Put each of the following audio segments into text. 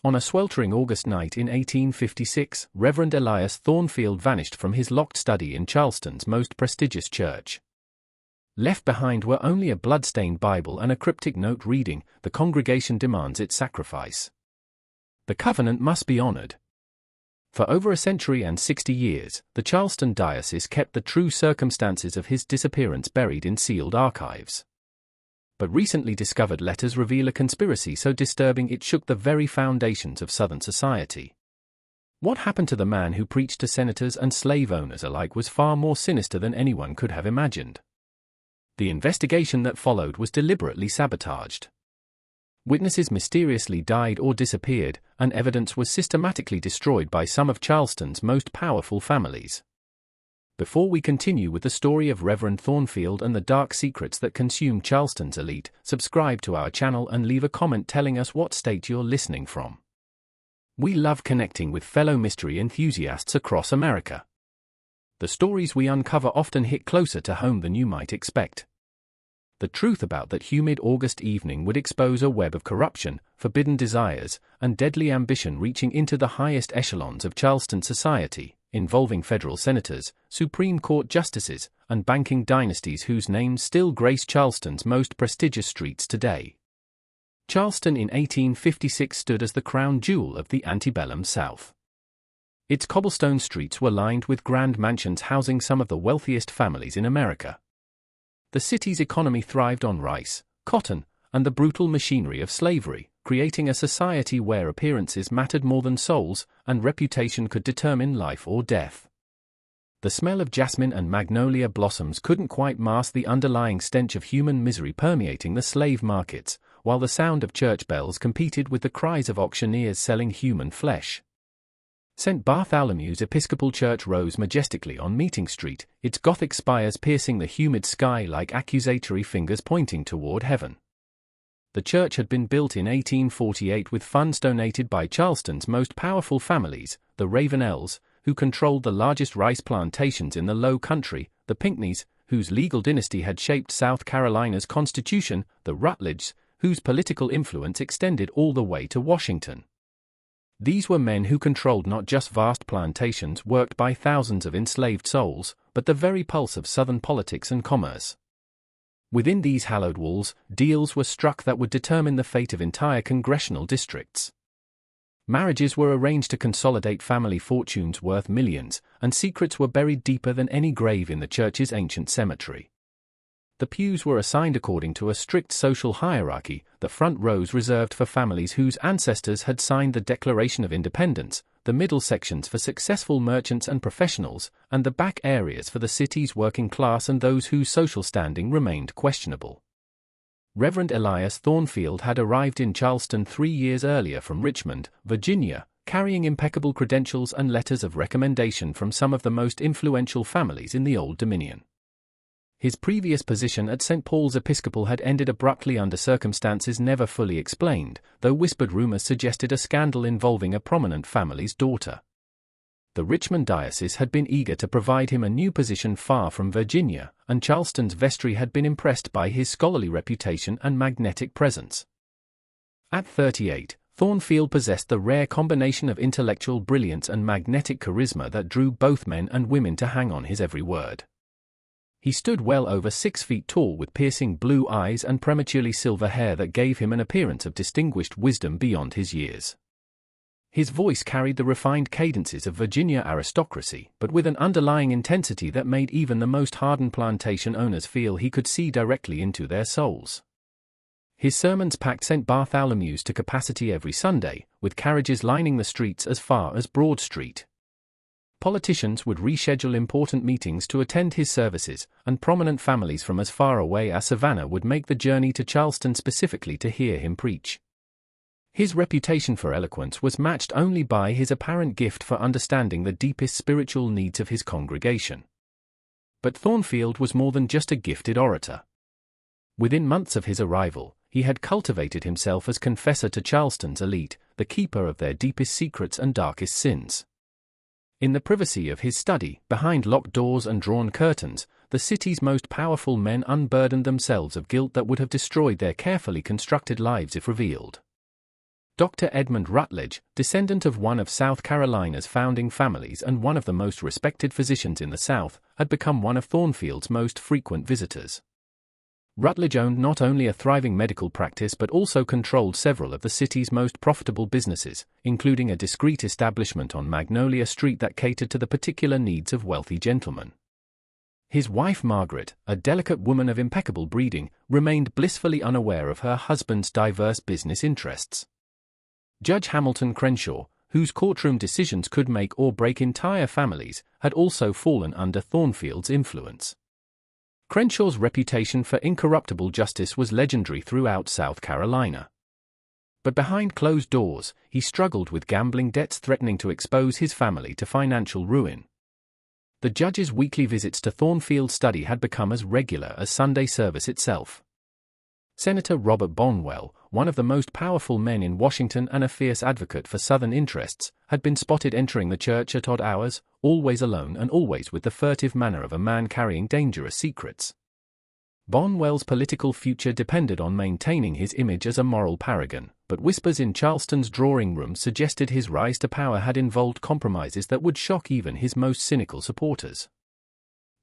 On a sweltering August night in 1856, Reverend Elias Thornfield vanished from his locked study in Charleston's most prestigious church. Left behind were only a blood-stained Bible and a cryptic note reading, "The congregation demands its sacrifice. The covenant must be honored." For over a century and 60 years, the Charleston diocese kept the true circumstances of his disappearance buried in sealed archives. But recently discovered letters reveal a conspiracy so disturbing it shook the very foundations of Southern society. What happened to the man who preached to senators and slave owners alike was far more sinister than anyone could have imagined. The investigation that followed was deliberately sabotaged. Witnesses mysteriously died or disappeared, and evidence was systematically destroyed by some of Charleston's most powerful families. Before we continue with the story of Reverend Thornfield and the dark secrets that consume Charleston's elite, subscribe to our channel and leave a comment telling us what state you're listening from. We love connecting with fellow mystery enthusiasts across America. The stories we uncover often hit closer to home than you might expect. The truth about that humid August evening would expose a web of corruption, forbidden desires, and deadly ambition reaching into the highest echelons of Charleston society, involving federal senators, Supreme Court justices, and banking dynasties whose names still grace Charleston's most prestigious streets today. Charleston in 1856 stood as the crown jewel of the antebellum South. Its cobblestone streets were lined with grand mansions housing some of the wealthiest families in America. The city's economy thrived on rice, cotton, and the brutal machinery of slavery, creating a society where appearances mattered more than souls, and reputation could determine life or death. The smell of jasmine and magnolia blossoms couldn't quite mask the underlying stench of human misery permeating the slave markets, while the sound of church bells competed with the cries of auctioneers selling human flesh. St. Bartholomew's Episcopal Church rose majestically on Meeting Street, its Gothic spires piercing the humid sky like accusatory fingers pointing toward heaven. The church had been built in 1848 with funds donated by Charleston's most powerful families, the Ravenels, who controlled the largest rice plantations in the Low Country, the Pinckneys, whose legal dynasty had shaped South Carolina's constitution, the Rutledges, whose political influence extended all the way to Washington. These were men who controlled not just vast plantations worked by thousands of enslaved souls, but the very pulse of Southern politics and commerce. Within these hallowed walls, deals were struck that would determine the fate of entire congressional districts. Marriages were arranged to consolidate family fortunes worth millions, and secrets were buried deeper than any grave in the church's ancient cemetery. The pews were assigned according to a strict social hierarchy, the front rows reserved for families whose ancestors had signed the Declaration of Independence, the middle sections for successful merchants and professionals, and the back areas for the city's working class and those whose social standing remained questionable. Reverend Elias Thornfield had arrived in Charleston 3 years earlier from Richmond, Virginia, carrying impeccable credentials and letters of recommendation from some of the most influential families in the Old Dominion. His previous position at St. Paul's Episcopal had ended abruptly under circumstances never fully explained, though whispered rumors suggested a scandal involving a prominent family's daughter. The Richmond diocese had been eager to provide him a new position far from Virginia, and Charleston's vestry had been impressed by his scholarly reputation and magnetic presence. At 38, Thornfield possessed the rare combination of intellectual brilliance and magnetic charisma that drew both men and women to hang on his every word. He stood well over 6 feet tall with piercing blue eyes and prematurely silver hair that gave him an appearance of distinguished wisdom beyond his years. His voice carried the refined cadences of Virginia aristocracy, but with an underlying intensity that made even the most hardened plantation owners feel he could see directly into their souls. His sermons packed St. Bartholomew's to capacity every Sunday, with carriages lining the streets as far as Broad Street. Politicians would reschedule important meetings to attend his services, and prominent families from as far away as Savannah would make the journey to Charleston specifically to hear him preach. His reputation for eloquence was matched only by his apparent gift for understanding the deepest spiritual needs of his congregation. But Thornfield was more than just a gifted orator. Within months of his arrival, he had cultivated himself as confessor to Charleston's elite, the keeper of their deepest secrets and darkest sins. In the privacy of his study, behind locked doors and drawn curtains, the city's most powerful men unburdened themselves of guilt that would have destroyed their carefully constructed lives if revealed. Dr. Edmund Rutledge, descendant of one of South Carolina's founding families and one of the most respected physicians in the South, had become one of Thornfield's most frequent visitors. Rutledge owned not only a thriving medical practice but also controlled several of the city's most profitable businesses, including a discreet establishment on Magnolia Street that catered to the particular needs of wealthy gentlemen. His wife Margaret, a delicate woman of impeccable breeding, remained blissfully unaware of her husband's diverse business interests. Judge Hamilton Crenshaw, whose courtroom decisions could make or break entire families, had also fallen under Thornfield's influence. Crenshaw's reputation for incorruptible justice was legendary throughout South Carolina. But behind closed doors, he struggled with gambling debts threatening to expose his family to financial ruin. The judge's weekly visits to Thornfield's study had become as regular as Sunday service itself. Senator Robert Bonwell, one of the most powerful men in Washington and a fierce advocate for Southern interests, had been spotted entering the church at odd hours, always alone and always with the furtive manner of a man carrying dangerous secrets. Bonwell's political future depended on maintaining his image as a moral paragon, but whispers in Charleston's drawing room suggested his rise to power had involved compromises that would shock even his most cynical supporters.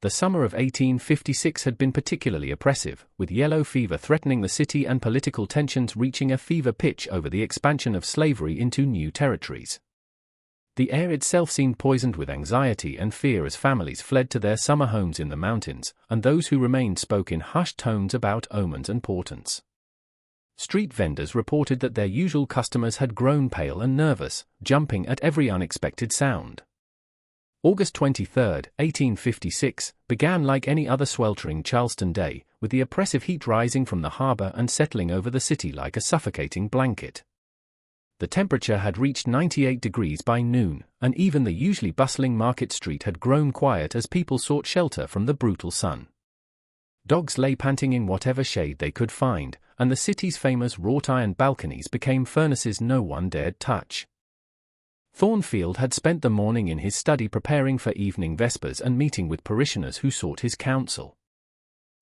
The summer of 1856 had been particularly oppressive, with yellow fever threatening the city and political tensions reaching a fever pitch over the expansion of slavery into new territories. The air itself seemed poisoned with anxiety and fear as families fled to their summer homes in the mountains, and those who remained spoke in hushed tones about omens and portents. Street vendors reported that their usual customers had grown pale and nervous, jumping at every unexpected sound. August 23, 1856, began like any other sweltering Charleston day, with the oppressive heat rising from the harbor and settling over the city like a suffocating blanket. The temperature had reached 98 degrees by noon, and even the usually bustling Market Street had grown quiet as people sought shelter from the brutal sun. Dogs lay panting in whatever shade they could find, and the city's famous wrought-iron balconies became furnaces no one dared touch. Thornfield had spent the morning in his study preparing for evening vespers and meeting with parishioners who sought his counsel.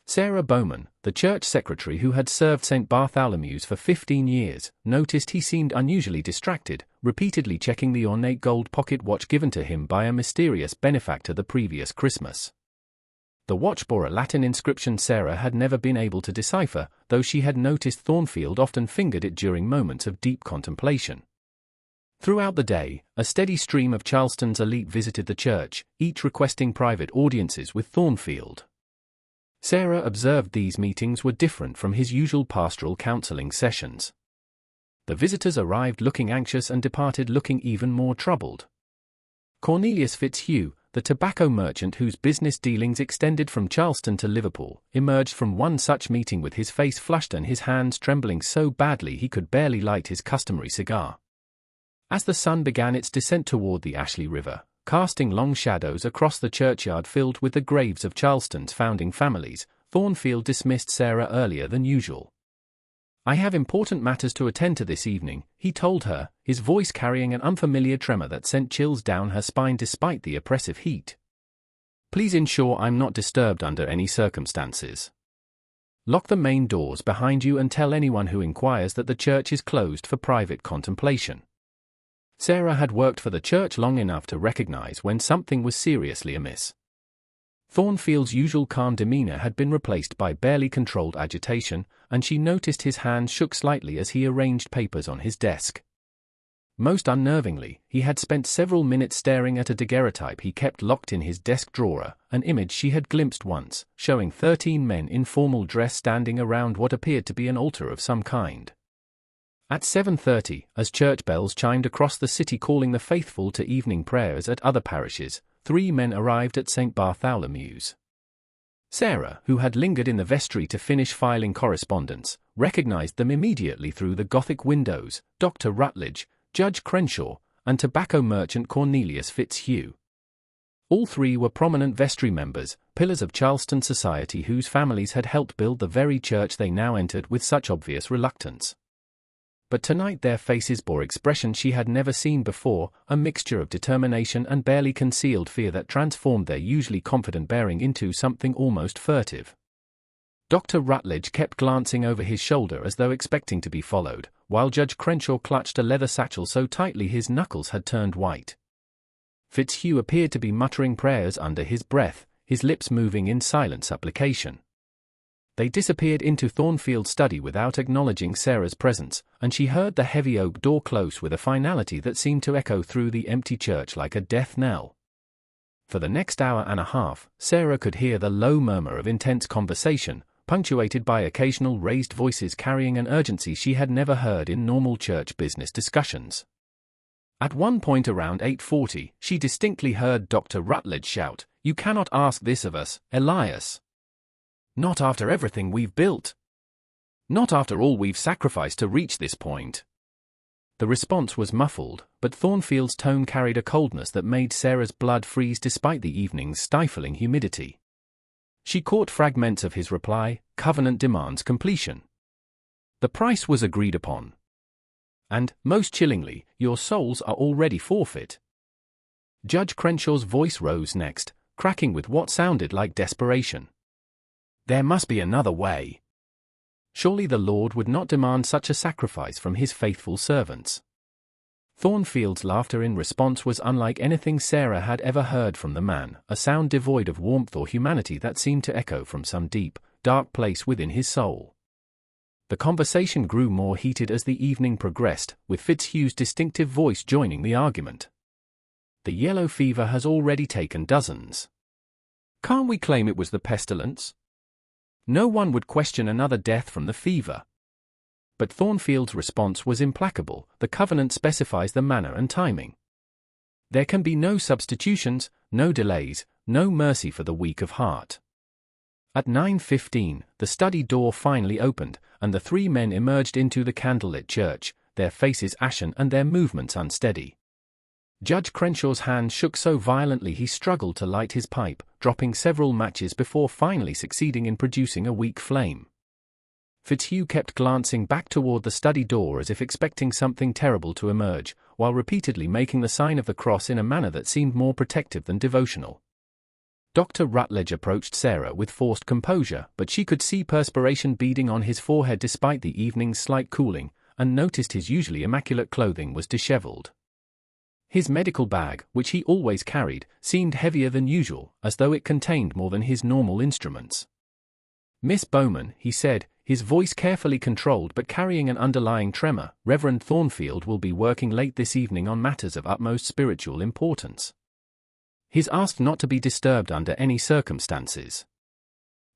Sarah Bowman, the church secretary who had served St. Bartholomew's for 15 years, noticed he seemed unusually distracted, repeatedly checking the ornate gold pocket watch given to him by a mysterious benefactor the previous Christmas. The watch bore a Latin inscription Sarah had never been able to decipher, though she had noticed Thornfield often fingered it during moments of deep contemplation. Throughout the day, a steady stream of Charleston's elite visited the church, each requesting private audiences with Thornfield. Sarah observed these meetings were different from his usual pastoral counseling sessions. The visitors arrived looking anxious and departed looking even more troubled. Cornelius Fitzhugh, the tobacco merchant whose business dealings extended from Charleston to Liverpool, emerged from one such meeting with his face flushed and his hands trembling so badly he could barely light his customary cigar. As the sun began its descent toward the Ashley River, casting long shadows across the churchyard filled with the graves of Charleston's founding families, Thornfield dismissed Sarah earlier than usual. "I have important matters to attend to this evening," he told her, his voice carrying an unfamiliar tremor that sent chills down her spine despite the oppressive heat. "Please ensure I'm not disturbed under any circumstances. Lock the main doors behind you and tell anyone who inquires that the church is closed for private contemplation." Sarah had worked for the church long enough to recognize when something was seriously amiss. Thornfield's usual calm demeanor had been replaced by barely controlled agitation, and she noticed his hands shook slightly as he arranged papers on his desk. Most unnervingly, he had spent several minutes staring at a daguerreotype he kept locked in his desk drawer, an image she had glimpsed once, showing 13 men in formal dress standing around what appeared to be an altar of some kind. At 7:30, as church bells chimed across the city calling the faithful to evening prayers at other parishes, 3 men arrived at St. Bartholomew's. Sarah, who had lingered in the vestry to finish filing correspondence, recognized them immediately through the Gothic windows: Dr. Rutledge, Judge Crenshaw, and tobacco merchant Cornelius Fitzhugh. All 3 were prominent vestry members, pillars of Charleston society whose families had helped build the very church they now entered with such obvious reluctance. But tonight their faces bore expression she had never seen before, a mixture of determination and barely concealed fear that transformed their usually confident bearing into something almost furtive. Dr. Rutledge kept glancing over his shoulder as though expecting to be followed, while Judge Crenshaw clutched a leather satchel so tightly his knuckles had turned white. Fitzhugh appeared to be muttering prayers under his breath, his lips moving in silent supplication. They disappeared into Thornfield's study without acknowledging Sarah's presence, and she heard the heavy oak door close with a finality that seemed to echo through the empty church like a death knell. For the next hour and a half, Sarah could hear the low murmur of intense conversation, punctuated by occasional raised voices carrying an urgency she had never heard in normal church business discussions. At one point around 8:40, she distinctly heard Dr. Rutledge shout, "You cannot ask this of us, Elias. Not after everything we've built. Not after all we've sacrificed to reach this point." The response was muffled, but Thornfield's tone carried a coldness that made Sarah's blood freeze despite the evening's stifling humidity. She caught fragments of his reply, "Covenant demands completion. The price was agreed upon. And, most chillingly, your souls are already forfeit." Judge Crenshaw's voice rose next, cracking with what sounded like desperation. "There must be another way. Surely the Lord would not demand such a sacrifice from his faithful servants." Thornfield's laughter in response was unlike anything Sarah had ever heard from the man, a sound devoid of warmth or humanity that seemed to echo from some deep, dark place within his soul. The conversation grew more heated as the evening progressed, with Fitzhugh's distinctive voice joining the argument. "The yellow fever has already taken dozens. Can't we claim it was the pestilence? No one would question another death from the fever." But Thornfield's response was implacable. "The covenant specifies the manner and timing. There can be no substitutions, no delays, no mercy for the weak of heart." At 9:15, the study door finally opened, and the three men emerged into the candlelit church, their faces ashen and their movements unsteady. Judge Crenshaw's hand shook so violently he struggled to light his pipe, dropping several matches before finally succeeding in producing a weak flame. Fitzhugh kept glancing back toward the study door as if expecting something terrible to emerge, while repeatedly making the sign of the cross in a manner that seemed more protective than devotional. Dr. Rutledge approached Sarah with forced composure, but she could see perspiration beading on his forehead despite the evening's slight cooling, and noticed his usually immaculate clothing was disheveled. His medical bag, which he always carried, seemed heavier than usual, as though it contained more than his normal instruments. "Miss Bowman," he said, his voice carefully controlled but carrying an underlying tremor, "Reverend Thornfield will be working late this evening on matters of utmost spiritual importance. He's asked not to be disturbed under any circumstances.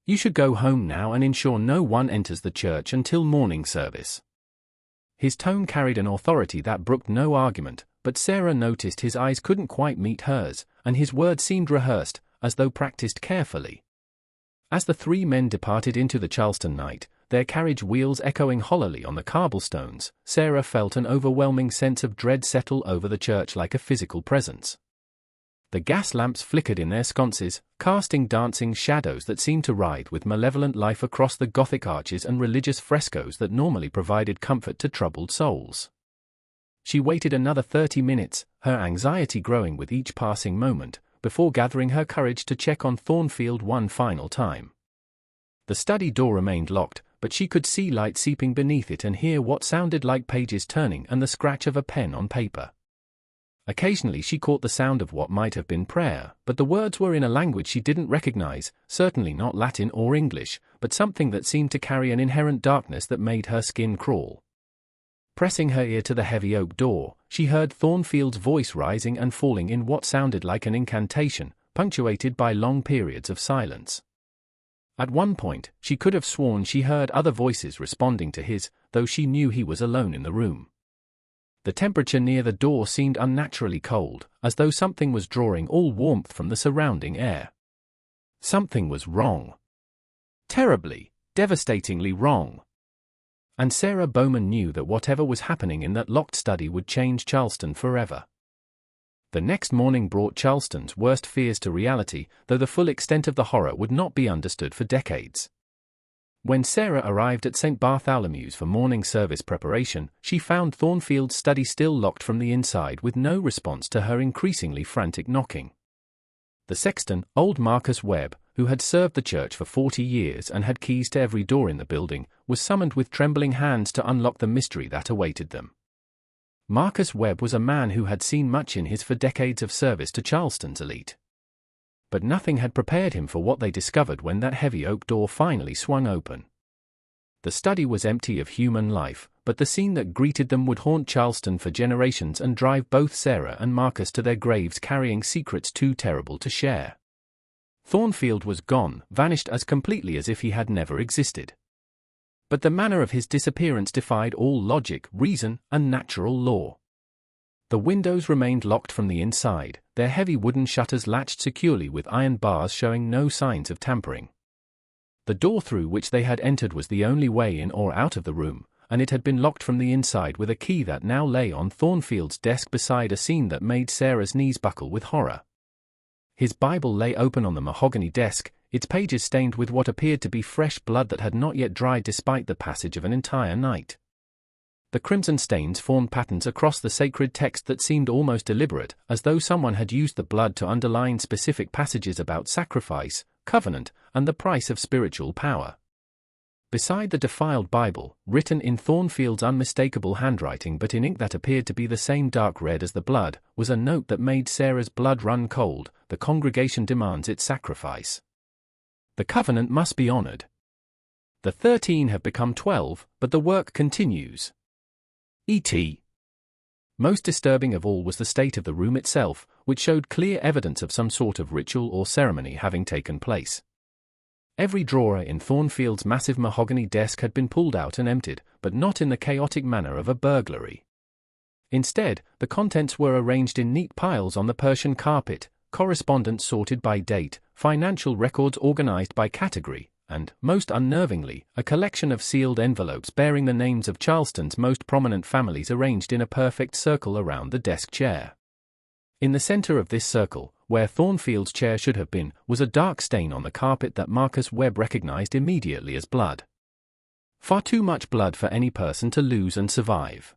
You should go home now and ensure no one enters the church until morning service." His tone carried an authority that brooked no argument, but Sarah noticed his eyes couldn't quite meet hers, and his words seemed rehearsed, as though practiced carefully. As the three men departed into the Charleston night, their carriage wheels echoing hollowly on the cobblestones, Sarah felt an overwhelming sense of dread settle over the church like a physical presence. The gas lamps flickered in their sconces, casting dancing shadows that seemed to ride with malevolent life across the Gothic arches and religious frescoes that normally provided comfort to troubled souls. She waited another 30 minutes, her anxiety growing with each passing moment, before gathering her courage to check on Thornfield one final time. The study door remained locked, but she could see light seeping beneath it and hear what sounded like pages turning and the scratch of a pen on paper. Occasionally she caught the sound of what might have been prayer, but the words were in a language she didn't recognize, certainly not Latin or English, but something that seemed to carry an inherent darkness that made her skin crawl. Pressing her ear to the heavy oak door, she heard Thornfield's voice rising and falling in what sounded like an incantation, punctuated by long periods of silence. At one point, she could have sworn she heard other voices responding to his, though she knew he was alone in the room. The temperature near the door seemed unnaturally cold, as though something was drawing all warmth from the surrounding air. Something was wrong. Terribly, devastatingly wrong. And Sarah Bowman knew that whatever was happening in that locked study would change Charleston forever. The next morning brought Charleston's worst fears to reality, though the full extent of the horror would not be understood for decades. When Sarah arrived at St. Bartholomew's for morning service preparation, she found Thornfield's study still locked from the inside with no response to her increasingly frantic knocking. The sexton, old Marcus Webb, who had served the church for 40 years and had keys to every door in the building, was summoned with trembling hands to unlock the mystery that awaited them. Marcus Webb was a man who had seen much in his 4 decades of service to Charleston's elite. But nothing had prepared him for what they discovered when that heavy oak door finally swung open. The study was empty of human life, but the scene that greeted them would haunt Charleston for generations and drive both Sarah and Marcus to their graves carrying secrets too terrible to share. Thornfield was gone, vanished as completely as if he had never existed. But the manner of his disappearance defied all logic, reason, and natural law. The windows remained locked from the inside, their heavy wooden shutters latched securely with iron bars showing no signs of tampering. The door through which they had entered was the only way in or out of the room, and it had been locked from the inside with a key that now lay on Thornfield's desk beside a scene that made Sarah's knees buckle with horror. His Bible lay open on the mahogany desk, its pages stained with what appeared to be fresh blood that had not yet dried despite the passage of an entire night. The crimson stains formed patterns across the sacred text that seemed almost deliberate, as though someone had used the blood to underline specific passages about sacrifice, covenant, and the price of spiritual power. Beside the defiled Bible, written in Thornfield's unmistakable handwriting but in ink that appeared to be the same dark red as the blood, was a note that made Sarah's blood run cold: "The congregation demands its sacrifice. The covenant must be honored. The 13 have become 12, but the work continues. E.T." Most disturbing of all was the state of the room itself, which showed clear evidence of some sort of ritual or ceremony having taken place. Every drawer in Thornfield's massive mahogany desk had been pulled out and emptied, but not in the chaotic manner of a burglary. Instead, the contents were arranged in neat piles on the Persian carpet, correspondence sorted by date, financial records organized by category, and, most unnervingly, a collection of sealed envelopes bearing the names of Charleston's most prominent families arranged in a perfect circle around the desk chair. In the center of this circle, where Thornfield's chair should have been, was a dark stain on the carpet that Marcus Webb recognized immediately as blood. Far too much blood for any person to lose and survive.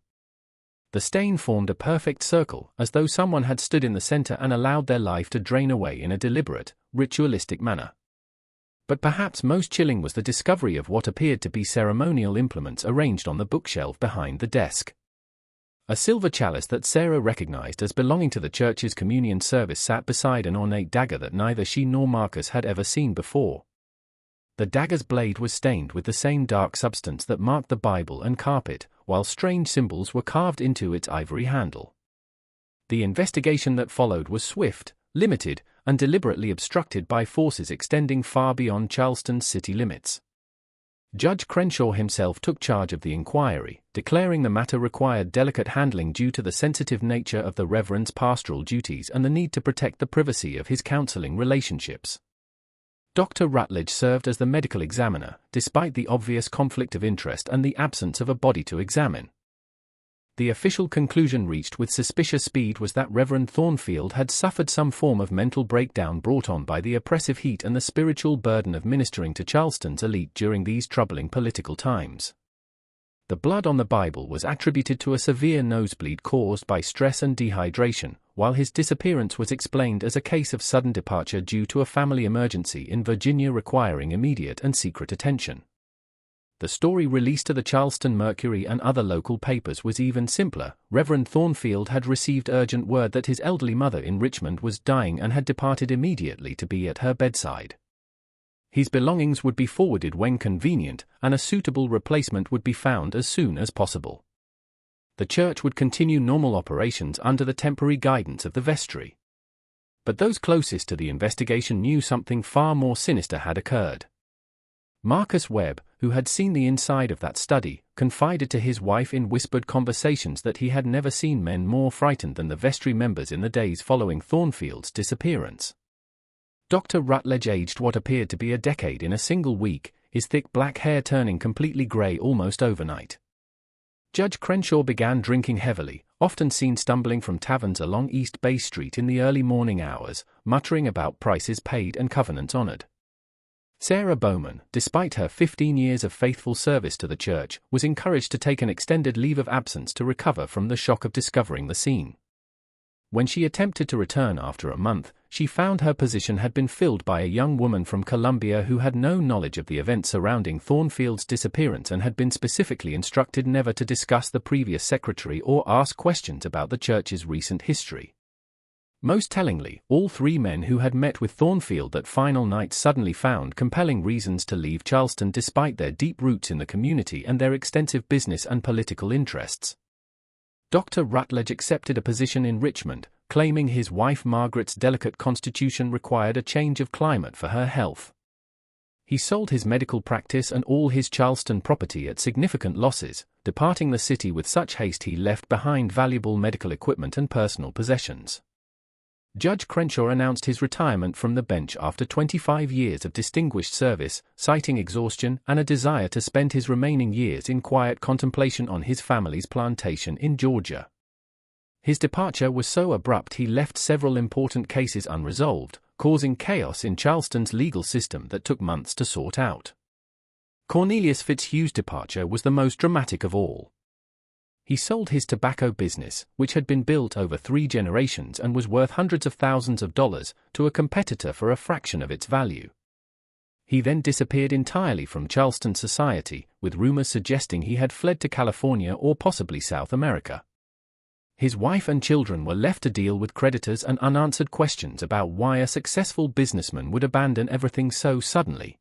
The stain formed a perfect circle, as though someone had stood in the center and allowed their life to drain away in a deliberate, ritualistic manner. But perhaps most chilling was the discovery of what appeared to be ceremonial implements arranged on the bookshelf behind the desk. A silver chalice that Sarah recognized as belonging to the church's communion service sat beside an ornate dagger that neither she nor Marcus had ever seen before. The dagger's blade was stained with the same dark substance that marked the Bible and carpet, while strange symbols were carved into its ivory handle. The investigation that followed was swift, limited, and deliberately obstructed by forces extending far beyond Charleston's city limits. Judge Crenshaw himself took charge of the inquiry, declaring the matter required delicate handling due to the sensitive nature of the Reverend's pastoral duties and the need to protect the privacy of his counseling relationships. Dr. Rutledge served as the medical examiner, despite the obvious conflict of interest and the absence of a body to examine. The official conclusion reached with suspicious speed was that Reverend Thornfield had suffered some form of mental breakdown brought on by the oppressive heat and the spiritual burden of ministering to Charleston's elite during these troubling political times. The blood on the Bible was attributed to a severe nosebleed caused by stress and dehydration, while his disappearance was explained as a case of sudden departure due to a family emergency in Virginia requiring immediate and secret attention. The story released to the Charleston Mercury and other local papers was even simpler. Reverend Thornfield had received urgent word that his elderly mother in Richmond was dying and had departed immediately to be at her bedside. His belongings would be forwarded when convenient, and a suitable replacement would be found as soon as possible. The church would continue normal operations under the temporary guidance of the vestry. But those closest to the investigation knew something far more sinister had occurred. Marcus Webb, who had seen the inside of that study, confided to his wife in whispered conversations that he had never seen men more frightened than the vestry members in the days following Thornfield's disappearance. Dr. Rutledge aged what appeared to be a decade in a single week, his thick black hair turning completely grey almost overnight. Judge Crenshaw began drinking heavily, often seen stumbling from taverns along East Bay Street in the early morning hours, muttering about prices paid and covenants honored. Sarah Bowman, despite her 15 years of faithful service to the church, was encouraged to take an extended leave of absence to recover from the shock of discovering the scene. When she attempted to return after a month, she found her position had been filled by a young woman from Columbia who had no knowledge of the events surrounding Thornfield's disappearance and had been specifically instructed never to discuss the previous secretary or ask questions about the church's recent history. Most tellingly, all three men who had met with Thornfield that final night suddenly found compelling reasons to leave Charleston despite their deep roots in the community and their extensive business and political interests. Dr. Rutledge accepted a position in Richmond, claiming his wife Margaret's delicate constitution required a change of climate for her health. He sold his medical practice and all his Charleston property at significant losses, departing the city with such haste he left behind valuable medical equipment and personal possessions. Judge Crenshaw announced his retirement from the bench after 25 years of distinguished service, citing exhaustion and a desire to spend his remaining years in quiet contemplation on his family's plantation in Georgia. His departure was so abrupt he left several important cases unresolved, causing chaos in Charleston's legal system that took months to sort out. Cornelius Fitzhugh's departure was the most dramatic of all. He sold his tobacco business, which had been built over 3 generations and was worth hundreds of thousands of dollars, to a competitor for a fraction of its value. He then disappeared entirely from Charleston society, with rumors suggesting he had fled to California or possibly South America. His wife and children were left to deal with creditors and unanswered questions about why a successful businessman would abandon everything so suddenly.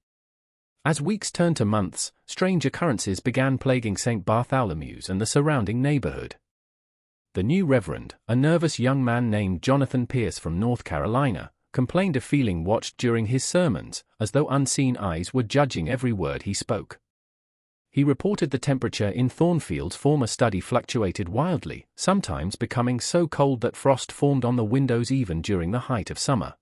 As weeks turned to months, strange occurrences began plaguing St. Bartholomew's and the surrounding neighborhood. The new reverend, a nervous young man named Jonathan Pierce from North Carolina, complained of feeling watched during his sermons, as though unseen eyes were judging every word he spoke. He reported the temperature in Thornfield's former study fluctuated wildly, sometimes becoming so cold that frost formed on the windows even during the height of summer.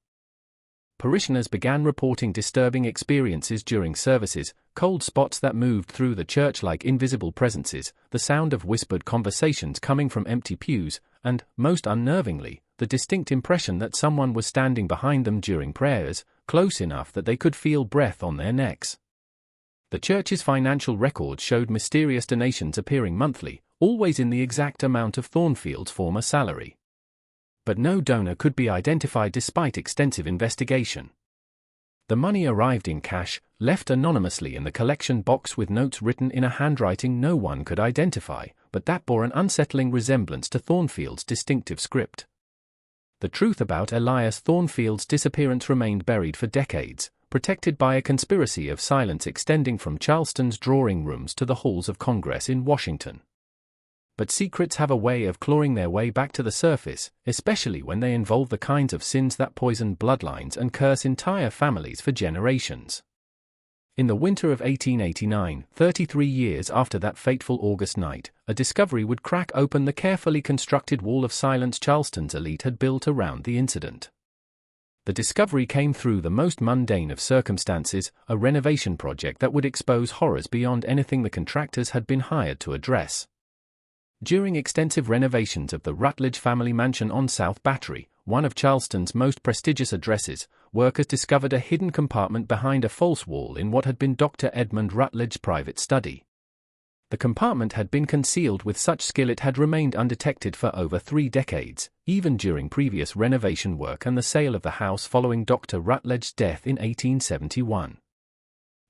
Parishioners began reporting disturbing experiences during services, cold spots that moved through the church like invisible presences, the sound of whispered conversations coming from empty pews, and, most unnervingly, the distinct impression that someone was standing behind them during prayers, close enough that they could feel breath on their necks. The church's financial records showed mysterious donations appearing monthly, always in the exact amount of Thornfield's former salary. But no donor could be identified despite extensive investigation. The money arrived in cash, left anonymously in the collection box with notes written in a handwriting no one could identify, but that bore an unsettling resemblance to Thornfield's distinctive script. The truth about Elias Thornfield's disappearance remained buried for decades, protected by a conspiracy of silence extending from Charleston's drawing rooms to the halls of Congress in Washington. But secrets have a way of clawing their way back to the surface, especially when they involve the kinds of sins that poison bloodlines and curse entire families for generations. In the winter of 1889, 33 years after that fateful August night, a discovery would crack open the carefully constructed wall of silence Charleston's elite had built around the incident. The discovery came through the most mundane of circumstances, a renovation project that would expose horrors beyond anything the contractors had been hired to address. During extensive renovations of the Rutledge family mansion on South Battery, one of Charleston's most prestigious addresses, workers discovered a hidden compartment behind a false wall in what had been Dr. Edmund Rutledge's private study. The compartment had been concealed with such skill it had remained undetected for over 3 decades, even during previous renovation work and the sale of the house following Dr. Rutledge's death in 1871.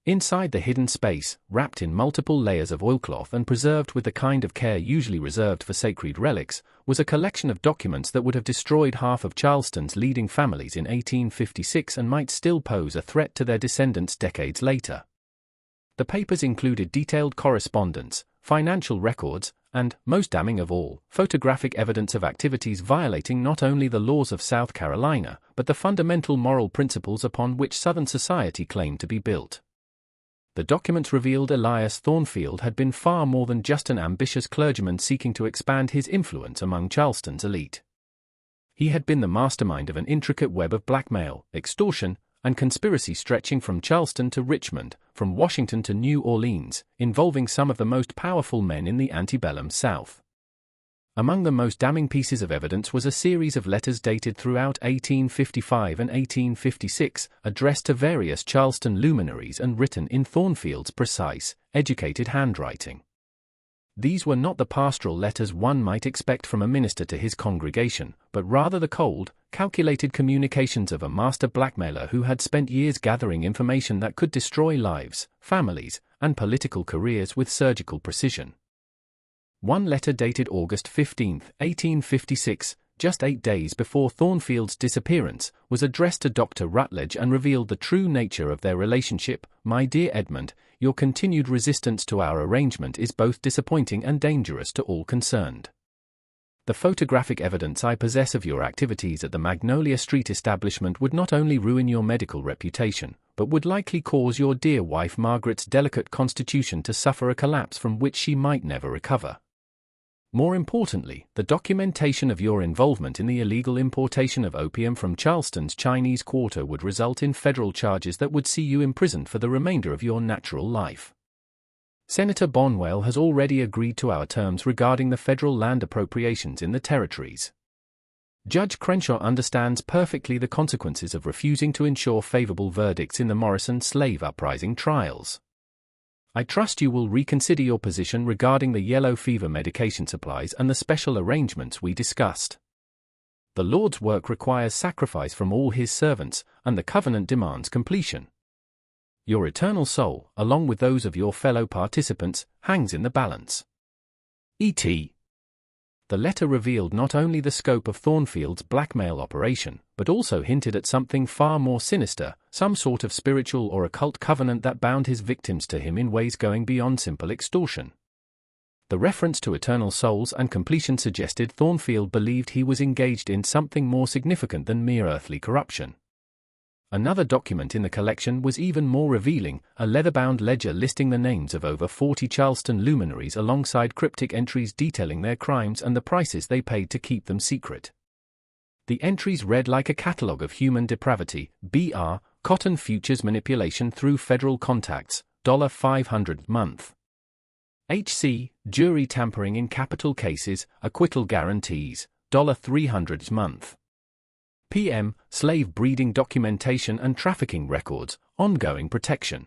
Inside the hidden space, wrapped in multiple layers of oilcloth and preserved with the kind of care usually reserved for sacred relics, was a collection of documents that would have destroyed half of Charleston's leading families in 1856 and might still pose a threat to their descendants decades later. The papers included detailed correspondence, financial records, and, most damning of all, photographic evidence of activities violating not only the laws of South Carolina, but the fundamental moral principles upon which Southern society claimed to be built. The documents revealed Elias Thornfield had been far more than just an ambitious clergyman seeking to expand his influence among Charleston's elite. He had been the mastermind of an intricate web of blackmail, extortion, and conspiracy stretching from Charleston to Richmond, from Washington to New Orleans, involving some of the most powerful men in the antebellum South. Among the most damning pieces of evidence was a series of letters dated throughout 1855 and 1856, addressed to various Charleston luminaries and written in Thornfield's precise, educated handwriting. These were not the pastoral letters one might expect from a minister to his congregation, but rather the cold, calculated communications of a master blackmailer who had spent years gathering information that could destroy lives, families, and political careers with surgical precision. One letter dated August 15, 1856, just 8 days before Thornfield's disappearance, was addressed to Dr. Rutledge and revealed the true nature of their relationship. "My dear Edmund, your continued resistance to our arrangement is both disappointing and dangerous to all concerned. The photographic evidence I possess of your activities at the Magnolia Street establishment would not only ruin your medical reputation, but would likely cause your dear wife Margaret's delicate constitution to suffer a collapse from which she might never recover. More importantly, the documentation of your involvement in the illegal importation of opium from Charleston's Chinese Quarter would result in federal charges that would see you imprisoned for the remainder of your natural life. Senator Bonwell has already agreed to our terms regarding the federal land appropriations in the territories. Judge Crenshaw understands perfectly the consequences of refusing to ensure favorable verdicts in the Morrison slave uprising trials. I trust you will reconsider your position regarding the yellow fever medication supplies and the special arrangements we discussed. The Lord's work requires sacrifice from all his servants, and the covenant demands completion. Your eternal soul, along with those of your fellow participants, hangs in the balance. E.T. The letter revealed not only the scope of Thornfield's blackmail operation, but also hinted at something far more sinister, some sort of spiritual or occult covenant that bound his victims to him in ways going beyond simple extortion. The reference to eternal souls and completion suggested Thornfield believed he was engaged in something more significant than mere earthly corruption. Another document in the collection was even more revealing, a leather-bound ledger listing the names of over 40 Charleston luminaries alongside cryptic entries detailing their crimes and the prices they paid to keep them secret. The entries read like a catalogue of human depravity: Br. Cotton futures manipulation through federal contacts, $500 month. HC. Jury tampering in capital cases, acquittal guarantees, $300 month. PM, slave breeding documentation and trafficking records, ongoing protection.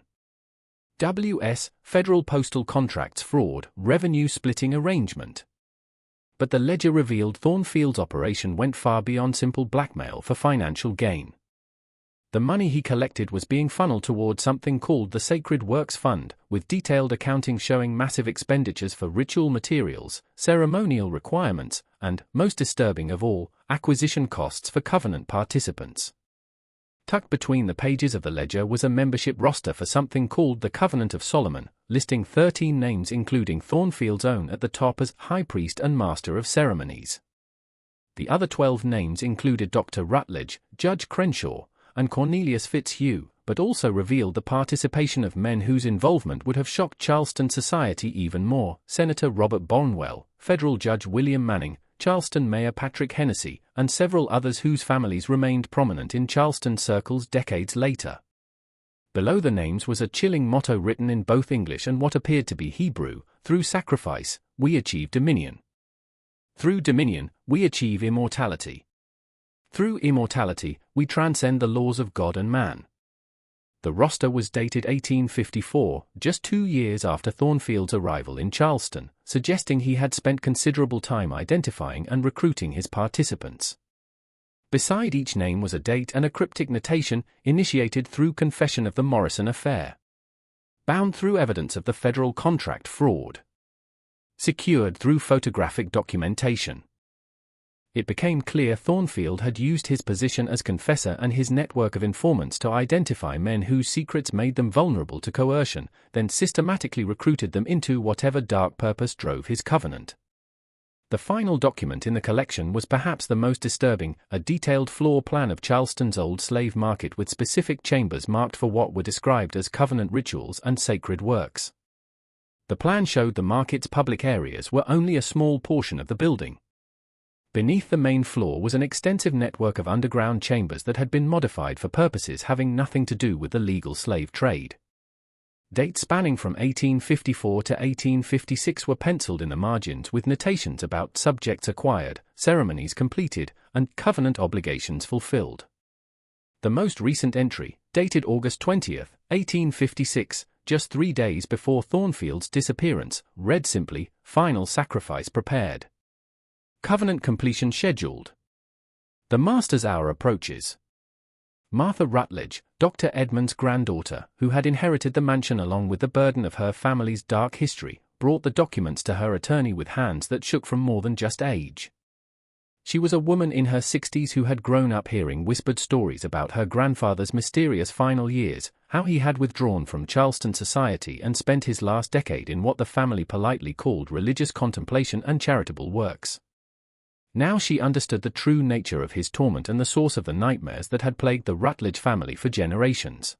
WS, federal postal contracts fraud, revenue splitting arrangement. But the ledger revealed Thornfield's operation went far beyond simple blackmail for financial gain. The money he collected was being funneled toward something called the Sacred Works Fund, with detailed accounting showing massive expenditures for ritual materials, ceremonial requirements, and, most disturbing of all, acquisition costs for covenant participants. Tucked between the pages of the ledger was a membership roster for something called the Covenant of Solomon, listing 13 names including Thornfield's own at the top as High Priest and Master of Ceremonies. The other 12 names included Dr. Rutledge, Judge Crenshaw, and Cornelius Fitzhugh, but also revealed the participation of men whose involvement would have shocked Charleston society even more: Senator Robert Bonwell, Federal Judge William Manning, Charleston Mayor Patrick Hennessy, and several others whose families remained prominent in Charleston circles decades later. Below the names was a chilling motto written in both English and what appeared to be Hebrew: "Through sacrifice, we achieve dominion. Through dominion, we achieve immortality. Through immortality, we transcend the laws of God and man." The roster was dated 1854, just 2 years after Thornfield's arrival in Charleston, suggesting he had spent considerable time identifying and recruiting his participants. Beside each name was a date and a cryptic notation, initiated through confession of the Morrison affair. Bound through evidence of the federal contract fraud. Secured through photographic documentation. It became clear Thornfield had used his position as confessor and his network of informants to identify men whose secrets made them vulnerable to coercion, then systematically recruited them into whatever dark purpose drove his covenant. The final document in the collection was perhaps the most disturbing, a detailed floor plan of Charleston's old slave market with specific chambers marked for what were described as covenant rituals and sacred works. The plan showed the market's public areas were only a small portion of the building. Beneath the main floor was an extensive network of underground chambers that had been modified for purposes having nothing to do with the legal slave trade. Dates spanning from 1854 to 1856 were penciled in the margins with notations about subjects acquired, ceremonies completed, and covenant obligations fulfilled. The most recent entry, dated August 20, 1856, just 3 days before Thornfield's disappearance, read simply, "Final sacrifice prepared. Covenant completion scheduled." The Master's Hour approaches. Martha Rutledge, Dr. Edmund's granddaughter, who had inherited the mansion along with the burden of her family's dark history, brought the documents to her attorney with hands that shook from more than just age. She was a woman in her 60s who had grown up hearing whispered stories about her grandfather's mysterious final years, how he had withdrawn from Charleston society and spent his last decade in what the family politely called religious contemplation and charitable works. Now she understood the true nature of his torment and the source of the nightmares that had plagued the Rutledge family for generations.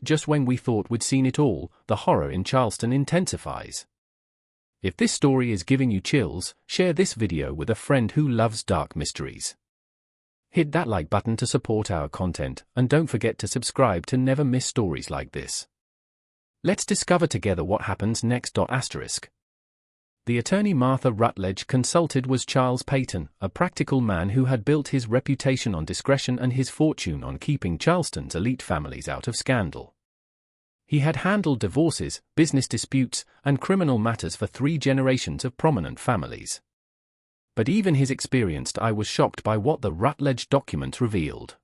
Just when we thought we'd seen it all, the horror in Charleston intensifies. If this story is giving you chills, share this video with a friend who loves dark mysteries. Hit that like button to support our content, and don't forget to subscribe to never miss stories like this. Let's discover together what happens next. The attorney Martha Rutledge consulted was Charles Peyton, a practical man who had built his reputation on discretion and his fortune on keeping Charleston's elite families out of scandal. He had handled divorces, business disputes, and criminal matters for 3 generations of prominent families. But even his experienced eye was shocked by what the Rutledge documents revealed.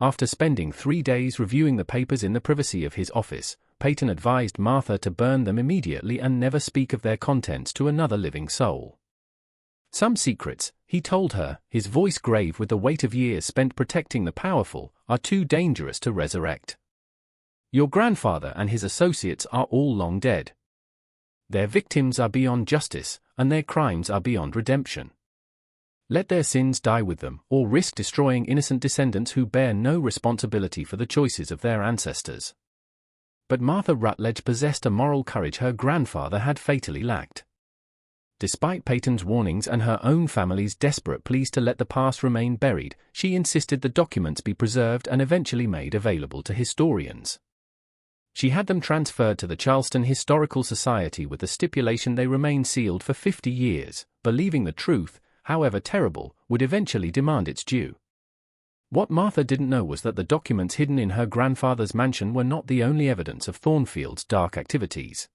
After spending 3 days reviewing the papers in the privacy of his office, Peyton advised Martha to burn them immediately and never speak of their contents to another living soul. Some secrets, he told her, his voice grave with the weight of years spent protecting the powerful, are too dangerous to resurrect. Your grandfather and his associates are all long dead. Their victims are beyond justice, and their crimes are beyond redemption. Let their sins die with them, or risk destroying innocent descendants who bear no responsibility for the choices of their ancestors. But Martha Rutledge possessed a moral courage her grandfather had fatally lacked. Despite Peyton's warnings and her own family's desperate pleas to let the past remain buried, she insisted the documents be preserved and eventually made available to historians. She had them transferred to the Charleston Historical Society with the stipulation they remain sealed for 50 years, believing the truth, however terrible, would eventually demand its due. What Martha didn't know was that the documents hidden in her grandfather's mansion were not the only evidence of Thornfield's dark activities.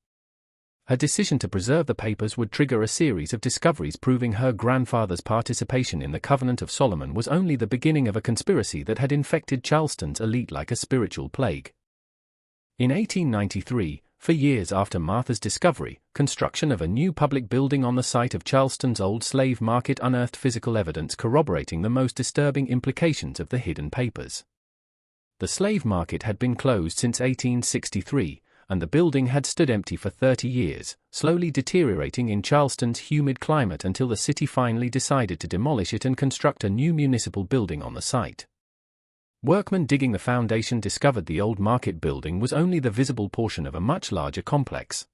Her decision to preserve the papers would trigger a series of discoveries proving her grandfather's participation in the Covenant of Solomon was only the beginning of a conspiracy that had infected Charleston's elite like a spiritual plague. In 1893, for years after Martha's discovery, construction of a new public building on the site of Charleston's old slave market unearthed physical evidence corroborating the most disturbing implications of the hidden papers. The slave market had been closed since 1863, and the building had stood empty for 30 years, slowly deteriorating in Charleston's humid climate until the city finally decided to demolish it and construct a new municipal building on the site. Workmen digging the foundation discovered the old market building was only the visible portion of a much larger complex.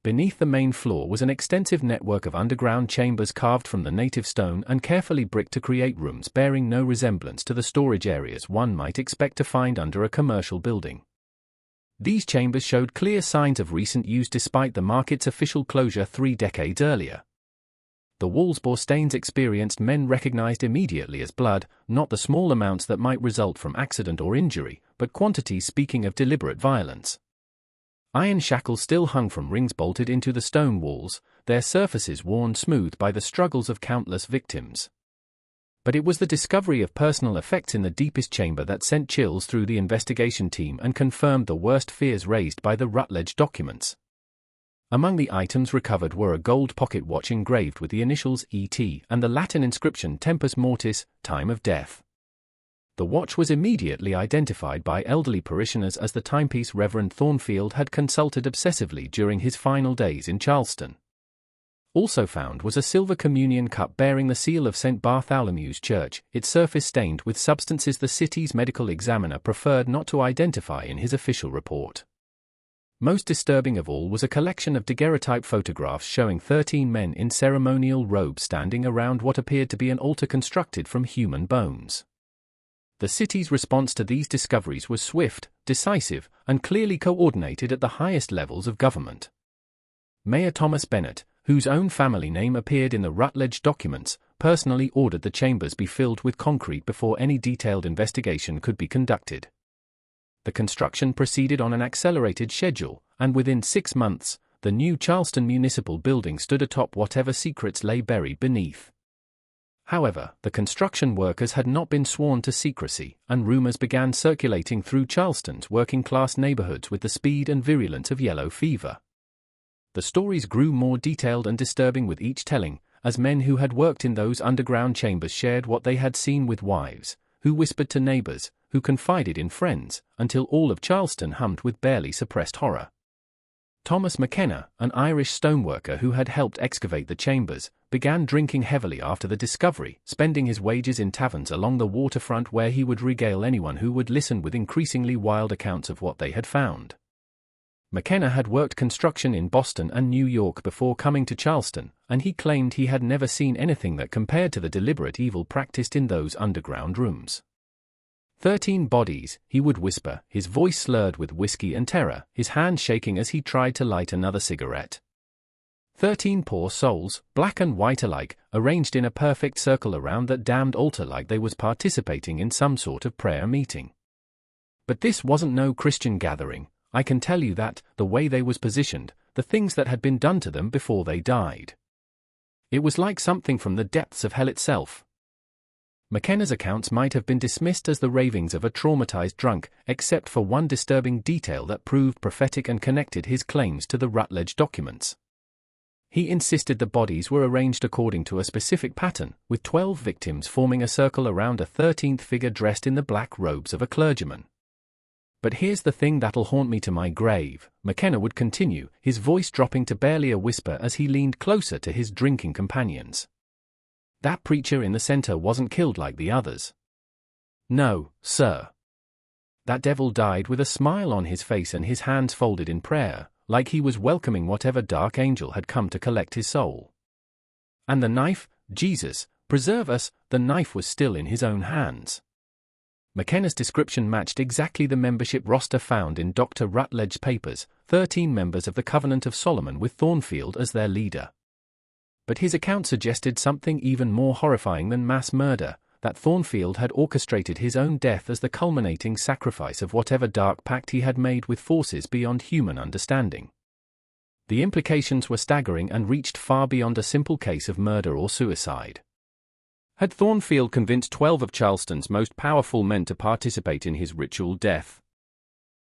Beneath the main floor was an extensive network of underground chambers carved from the native stone and carefully bricked to create rooms bearing no resemblance to the storage areas one might expect to find under a commercial building. These chambers showed clear signs of recent use despite the market's official closure 3 decades earlier. The walls bore stains experienced men recognized immediately as blood, not the small amounts that might result from accident or injury, but quantities speaking of deliberate violence. Iron shackles still hung from rings bolted into the stone walls, their surfaces worn smooth by the struggles of countless victims. But it was the discovery of personal effects in the deepest chamber that sent chills through the investigation team and confirmed the worst fears raised by the Rutledge documents. Among the items recovered were a gold pocket watch engraved with the initials E.T. and the Latin inscription Tempus Mortis, time of death. The watch was immediately identified by elderly parishioners as the timepiece Reverend Thornfield had consulted obsessively during his final days in Charleston. Also found was a silver communion cup bearing the seal of St. Bartholomew's Church, its surface stained with substances the city's medical examiner preferred not to identify in his official report. Most disturbing of all was a collection of daguerreotype photographs showing 13 men in ceremonial robes standing around what appeared to be an altar constructed from human bones. The city's response to these discoveries was swift, decisive, and clearly coordinated at the highest levels of government. Mayor Thomas Bennett, whose own family name appeared in the Rutledge documents, personally ordered the chambers be filled with concrete before any detailed investigation could be conducted. The construction proceeded on an accelerated schedule, and within 6 months, the new Charleston Municipal Building stood atop whatever secrets lay buried beneath. However, the construction workers had not been sworn to secrecy, and rumors began circulating through Charleston's working-class neighborhoods with the speed and virulence of yellow fever. The stories grew more detailed and disturbing with each telling, as men who had worked in those underground chambers shared what they had seen with wives, who whispered to neighbors, who confided in friends, until all of Charleston hummed with barely suppressed horror. Thomas McKenna, an Irish stoneworker who had helped excavate the chambers, began drinking heavily after the discovery, spending his wages in taverns along the waterfront where he would regale anyone who would listen with increasingly wild accounts of what they had found. McKenna had worked construction in Boston and New York before coming to Charleston, and he claimed he had never seen anything that compared to the deliberate evil practiced in those underground rooms. 13 bodies, he would whisper, his voice slurred with whiskey and terror, his hand shaking as he tried to light another cigarette. 13 poor souls, black and white alike, arranged in a perfect circle around that damned altar like they was participating in some sort of prayer meeting. But this wasn't no Christian gathering, I can tell you that, the way they was positioned, the things that had been done to them before they died. It was like something from the depths of hell itself. McKenna's accounts might have been dismissed as the ravings of a traumatized drunk, except for one disturbing detail that proved prophetic and connected his claims to the Rutledge documents. He insisted the bodies were arranged according to a specific pattern, with 12 victims forming a circle around a 13th figure dressed in the black robes of a clergyman. But here's the thing that'll haunt me to my grave, McKenna would continue, his voice dropping to barely a whisper as he leaned closer to his drinking companions. That preacher in the center wasn't killed like the others. No, sir. That devil died with a smile on his face and his hands folded in prayer, like he was welcoming whatever dark angel had come to collect his soul. And the knife, Jesus, preserve us, the knife was still in his own hands. McKenna's description matched exactly the membership roster found in Dr. Rutledge's papers, 13 members of the Covenant of Solomon with Thornfield as their leader. But his account suggested something even more horrifying than mass murder, that Thornfield had orchestrated his own death as the culminating sacrifice of whatever dark pact he had made with forces beyond human understanding. The implications were staggering and reached far beyond a simple case of murder or suicide. Had Thornfield convinced 12 of Charleston's most powerful men to participate in his ritual death?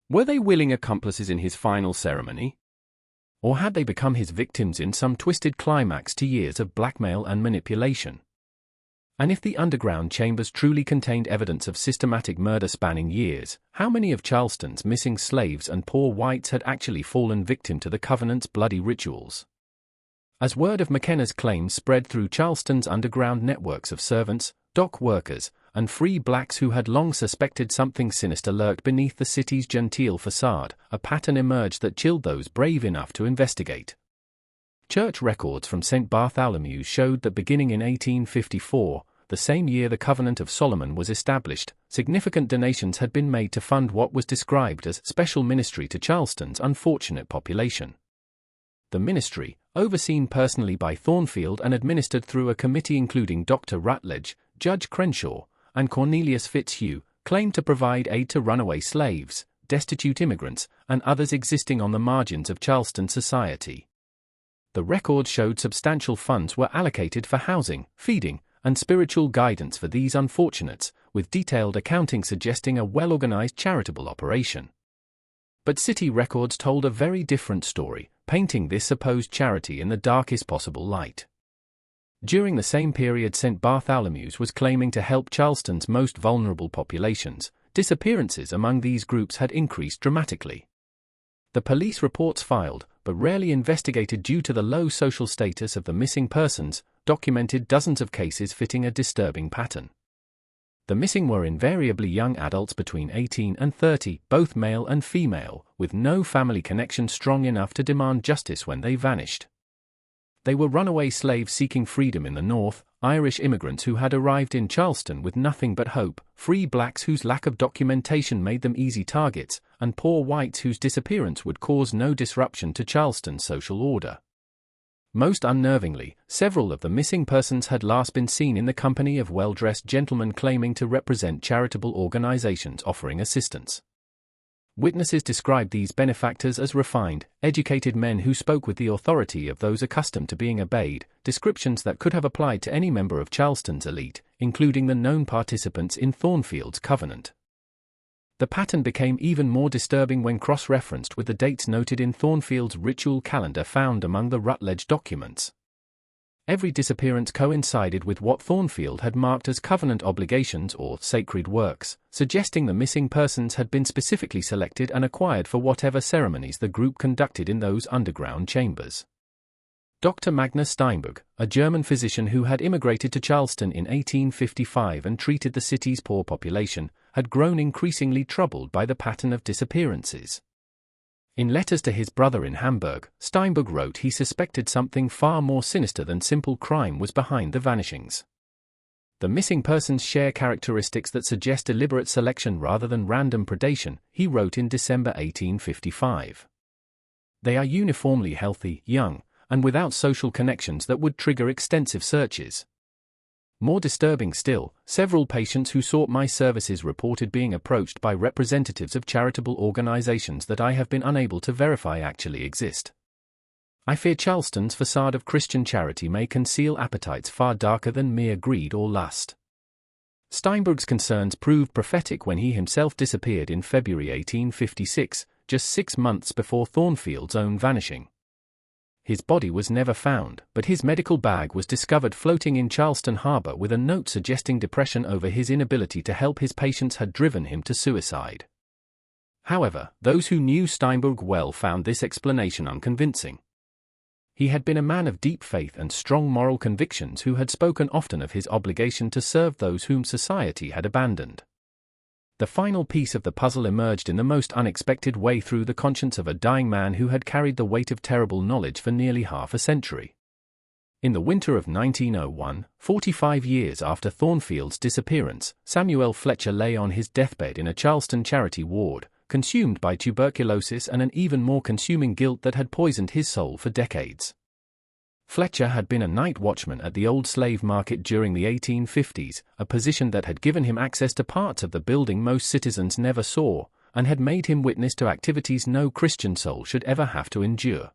Were they willing accomplices in his final ceremony? Or had they become his victims in some twisted climax to years of blackmail and manipulation? And if the underground chambers truly contained evidence of systematic murder spanning years, how many of Charleston's missing slaves and poor whites had actually fallen victim to the Covenant's bloody rituals? As word of McKenna's claims spread through Charleston's underground networks of servants, dock workers, and free blacks who had long suspected something sinister lurked beneath the city's genteel facade, a pattern emerged that chilled those brave enough to investigate. Church records from St. Bartholomew's showed that beginning in 1854, the same year the Covenant of Solomon was established, significant donations had been made to fund what was described as special ministry to Charleston's unfortunate population. The ministry, overseen personally by Thornfield and administered through a committee including Dr. Rutledge, Judge Crenshaw, and Cornelius Fitzhugh, claimed to provide aid to runaway slaves, destitute immigrants, and others existing on the margins of Charleston society. The records showed substantial funds were allocated for housing, feeding, and spiritual guidance for these unfortunates, with detailed accounting suggesting a well-organized charitable operation. But city records told a very different story, painting this supposed charity in the darkest possible light. During the same period St. Bartholomew's was claiming to help Charleston's most vulnerable populations, disappearances among these groups had increased dramatically. The police reports filed, but rarely investigated due to the low social status of the missing persons, documented dozens of cases fitting a disturbing pattern. The missing were invariably young adults between 18 and 30, both male and female, with no family connection strong enough to demand justice when they vanished. They were runaway slaves seeking freedom in the North, Irish immigrants who had arrived in Charleston with nothing but hope, free blacks whose lack of documentation made them easy targets, and poor whites whose disappearance would cause no disruption to Charleston's social order. Most unnervingly, several of the missing persons had last been seen in the company of well-dressed gentlemen claiming to represent charitable organizations offering assistance. Witnesses described these benefactors as refined, educated men who spoke with the authority of those accustomed to being obeyed, descriptions that could have applied to any member of Charleston's elite, including the known participants in Thornfield's covenant. The pattern became even more disturbing when cross-referenced with the dates noted in Thornfield's ritual calendar found among the Rutledge documents. Every disappearance coincided with what Thornfield had marked as covenant obligations or sacred works, suggesting the missing persons had been specifically selected and acquired for whatever ceremonies the group conducted in those underground chambers. Dr. Magnus Steinberg, a German physician who had immigrated to Charleston in 1855 and treated the city's poor population, had grown increasingly troubled by the pattern of disappearances. In letters to his brother in Hamburg, Steinberg wrote he suspected something far more sinister than simple crime was behind the vanishings. The missing persons share characteristics that suggest deliberate selection rather than random predation, he wrote in December 1855. They are uniformly healthy, young, and without social connections that would trigger extensive searches. More disturbing still, several patients who sought my services reported being approached by representatives of charitable organizations that I have been unable to verify actually exist. I fear Charleston's facade of Christian charity may conceal appetites far darker than mere greed or lust. Steinberg's concerns proved prophetic when he himself disappeared in February 1856, just 6 months before Thornfield's own vanishing. His body was never found, but his medical bag was discovered floating in Charleston Harbor with a note suggesting depression over his inability to help his patients had driven him to suicide. However, those who knew Steinberg well found this explanation unconvincing. He had been a man of deep faith and strong moral convictions who had spoken often of his obligation to serve those whom society had abandoned. The final piece of the puzzle emerged in the most unexpected way through the conscience of a dying man who had carried the weight of terrible knowledge for nearly half a century. In the winter of 1901, 45 years after Thornfield's disappearance, Samuel Fletcher lay on his deathbed in a Charleston charity ward, consumed by tuberculosis and an even more consuming guilt that had poisoned his soul for decades. Fletcher had been a night watchman at the old slave market during the 1850s, a position that had given him access to parts of the building most citizens never saw, and had made him witness to activities no Christian soul should ever have to endure.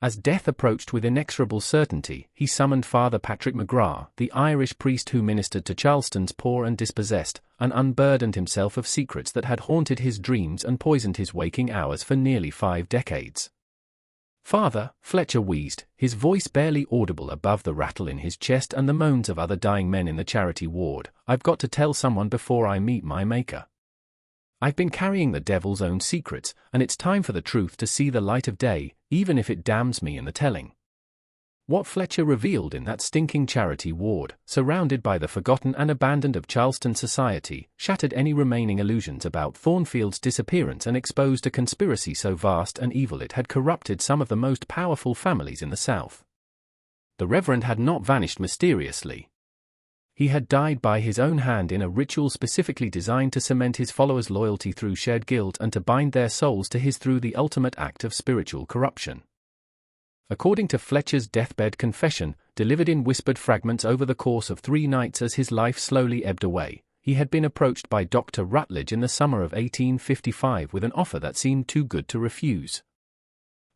As death approached with inexorable certainty, he summoned Father Patrick McGrath, the Irish priest who ministered to Charleston's poor and dispossessed, and unburdened himself of secrets that had haunted his dreams and poisoned his waking hours for nearly 5 decades. "Father," Fletcher wheezed, his voice barely audible above the rattle in his chest and the moans of other dying men in the charity ward, "I've got to tell someone before I meet my maker. I've been carrying the devil's own secrets, and it's time for the truth to see the light of day, even if it damns me in the telling." What Fletcher revealed in that stinking charity ward, surrounded by the forgotten and abandoned of Charleston society, shattered any remaining illusions about Thornfield's disappearance and exposed a conspiracy so vast and evil it had corrupted some of the most powerful families in the South. The Reverend had not vanished mysteriously. He had died by his own hand in a ritual specifically designed to cement his followers' loyalty through shared guilt and to bind their souls to his through the ultimate act of spiritual corruption. According to Fletcher's deathbed confession, delivered in whispered fragments over the course of 3 nights as his life slowly ebbed away, he had been approached by Dr. Rutledge in the summer of 1855 with an offer that seemed too good to refuse.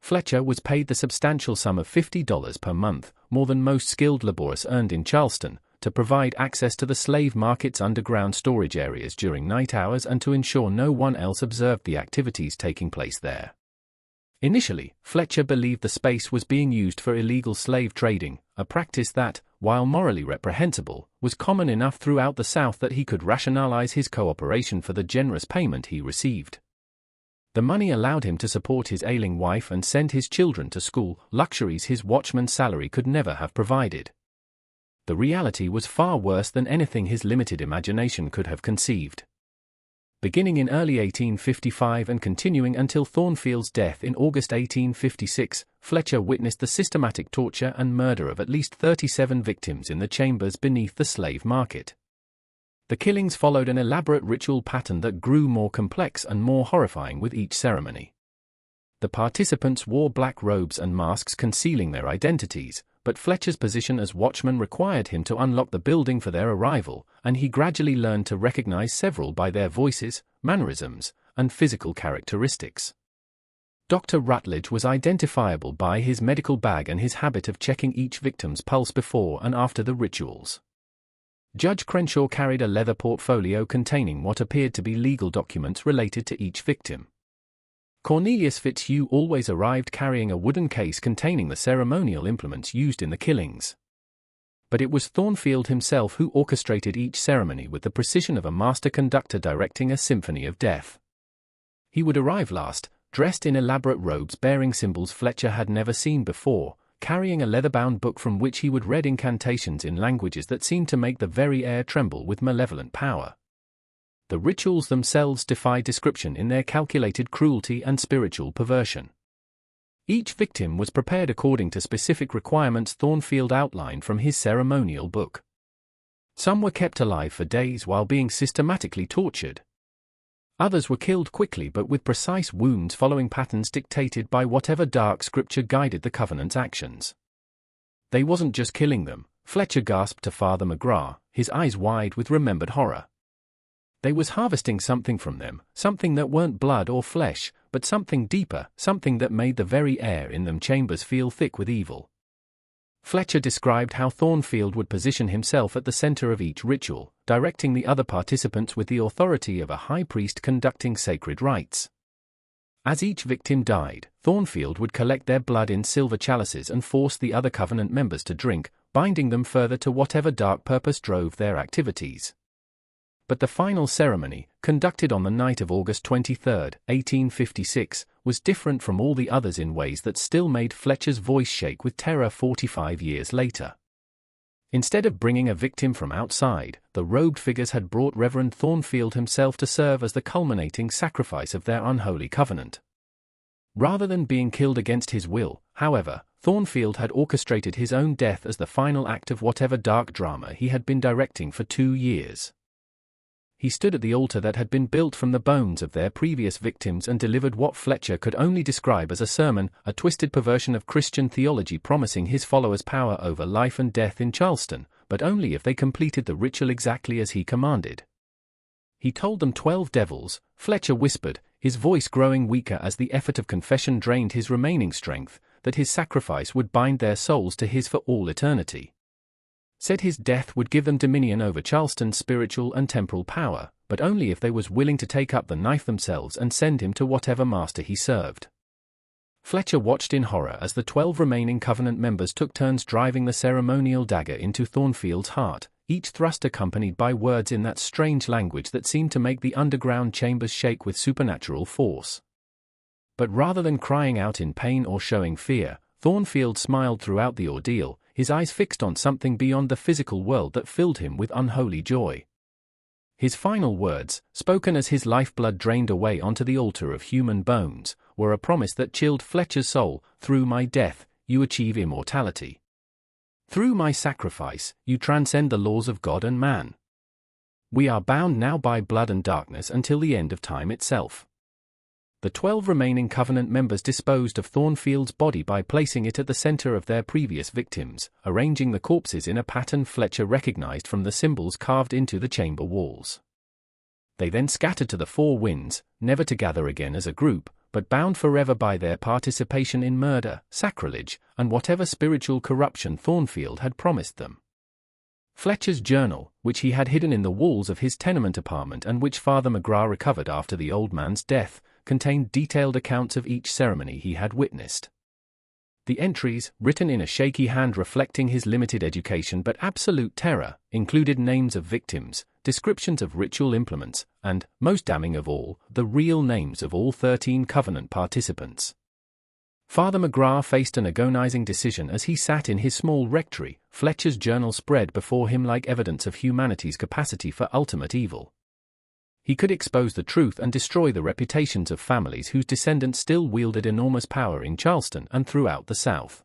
Fletcher was paid the substantial sum of $50 per month, more than most skilled laborists earned in Charleston, to provide access to the slave market's underground storage areas during night hours and to ensure no one else observed the activities taking place there. Initially, Fletcher believed the space was being used for illegal slave trading, a practice that, while morally reprehensible, was common enough throughout the South that he could rationalize his cooperation for the generous payment he received. The money allowed him to support his ailing wife and send his children to school, luxuries his watchman's salary could never have provided. The reality was far worse than anything his limited imagination could have conceived. Beginning in early 1855 and continuing until Thornfield's death in August 1856, Fletcher witnessed the systematic torture and murder of at least 37 victims in the chambers beneath the slave market. The killings followed an elaborate ritual pattern that grew more complex and more horrifying with each ceremony. The participants wore black robes and masks concealing their identities, but Fletcher's position as watchman required him to unlock the building for their arrival, and he gradually learned to recognize several by their voices, mannerisms, and physical characteristics. Dr. Rutledge was identifiable by his medical bag and his habit of checking each victim's pulse before and after the rituals. Judge Crenshaw carried a leather portfolio containing what appeared to be legal documents related to each victim. Cornelius Fitzhugh always arrived carrying a wooden case containing the ceremonial implements used in the killings. But it was Thornfield himself who orchestrated each ceremony with the precision of a master conductor directing a symphony of death. He would arrive last, dressed in elaborate robes bearing symbols Fletcher had never seen before, carrying a leather-bound book from which he would read incantations in languages that seemed to make the very air tremble with malevolent power. The rituals themselves defy description in their calculated cruelty and spiritual perversion. Each victim was prepared according to specific requirements Thornfield outlined from his ceremonial book. Some were kept alive for days while being systematically tortured. Others were killed quickly but with precise wounds following patterns dictated by whatever dark scripture guided the Covenant's actions. They wasn't just killing them, Fletcher gasped to Father McGrath, his eyes wide with remembered horror. They was harvesting something from them, something that weren't blood or flesh, but something deeper, something that made the very air in them chambers feel thick with evil. Fletcher described how Thornfield would position himself at the center of each ritual, directing the other participants with the authority of a high priest conducting sacred rites. As each victim died, Thornfield would collect their blood in silver chalices and force the other Covenant members to drink, binding them further to whatever dark purpose drove their activities. But the final ceremony, conducted on the night of August 23, 1856, was different from all the others in ways that still made Fletcher's voice shake with terror 45 years later. Instead of bringing a victim from outside, the robed figures had brought Reverend Thornfield himself to serve as the culminating sacrifice of their unholy covenant. Rather than being killed against his will, however, Thornfield had orchestrated his own death as the final act of whatever dark drama he had been directing for 2 years. He stood at the altar that had been built from the bones of their previous victims and delivered what Fletcher could only describe as a sermon, a twisted perversion of Christian theology promising his followers power over life and death in Charleston, but only if they completed the ritual exactly as he commanded. He told them 12 devils, Fletcher whispered, his voice growing weaker as the effort of confession drained his remaining strength, that his sacrifice would bind their souls to his for all eternity. Said his death would give them dominion over Charleston's spiritual and temporal power, but only if they was willing to take up the knife themselves and send him to whatever master he served. Fletcher watched in horror as the 12 remaining Covenant members took turns driving the ceremonial dagger into Thornfield's heart, each thrust accompanied by words in that strange language that seemed to make the underground chambers shake with supernatural force. But rather than crying out in pain or showing fear, Thornfield smiled throughout the ordeal, his eyes fixed on something beyond the physical world that filled him with unholy joy. His final words, spoken as his lifeblood drained away onto the altar of human bones, were a promise that chilled Fletcher's soul. Through my death, you achieve immortality. Through my sacrifice, you transcend the laws of God and man. We are bound now by blood and darkness until the end of time itself. The 12 remaining Covenant members disposed of Thornfield's body by placing it at the center of their previous victims, arranging the corpses in a pattern Fletcher recognized from the symbols carved into the chamber walls. They then scattered to the 4 winds, never to gather again as a group, but bound forever by their participation in murder, sacrilege, and whatever spiritual corruption Thornfield had promised them. Fletcher's journal, which he had hidden in the walls of his tenement apartment and which Father McGrath recovered after the old man's death, contained detailed accounts of each ceremony he had witnessed. The entries, written in a shaky hand reflecting his limited education but absolute terror, included names of victims, descriptions of ritual implements, and, most damning of all, the real names of all 13 Covenant participants. Father McGrath faced an agonizing decision as he sat in his small rectory. Fletcher's journal spread before him like evidence of humanity's capacity for ultimate evil. He could expose the truth and destroy the reputations of families whose descendants still wielded enormous power in Charleston and throughout the South.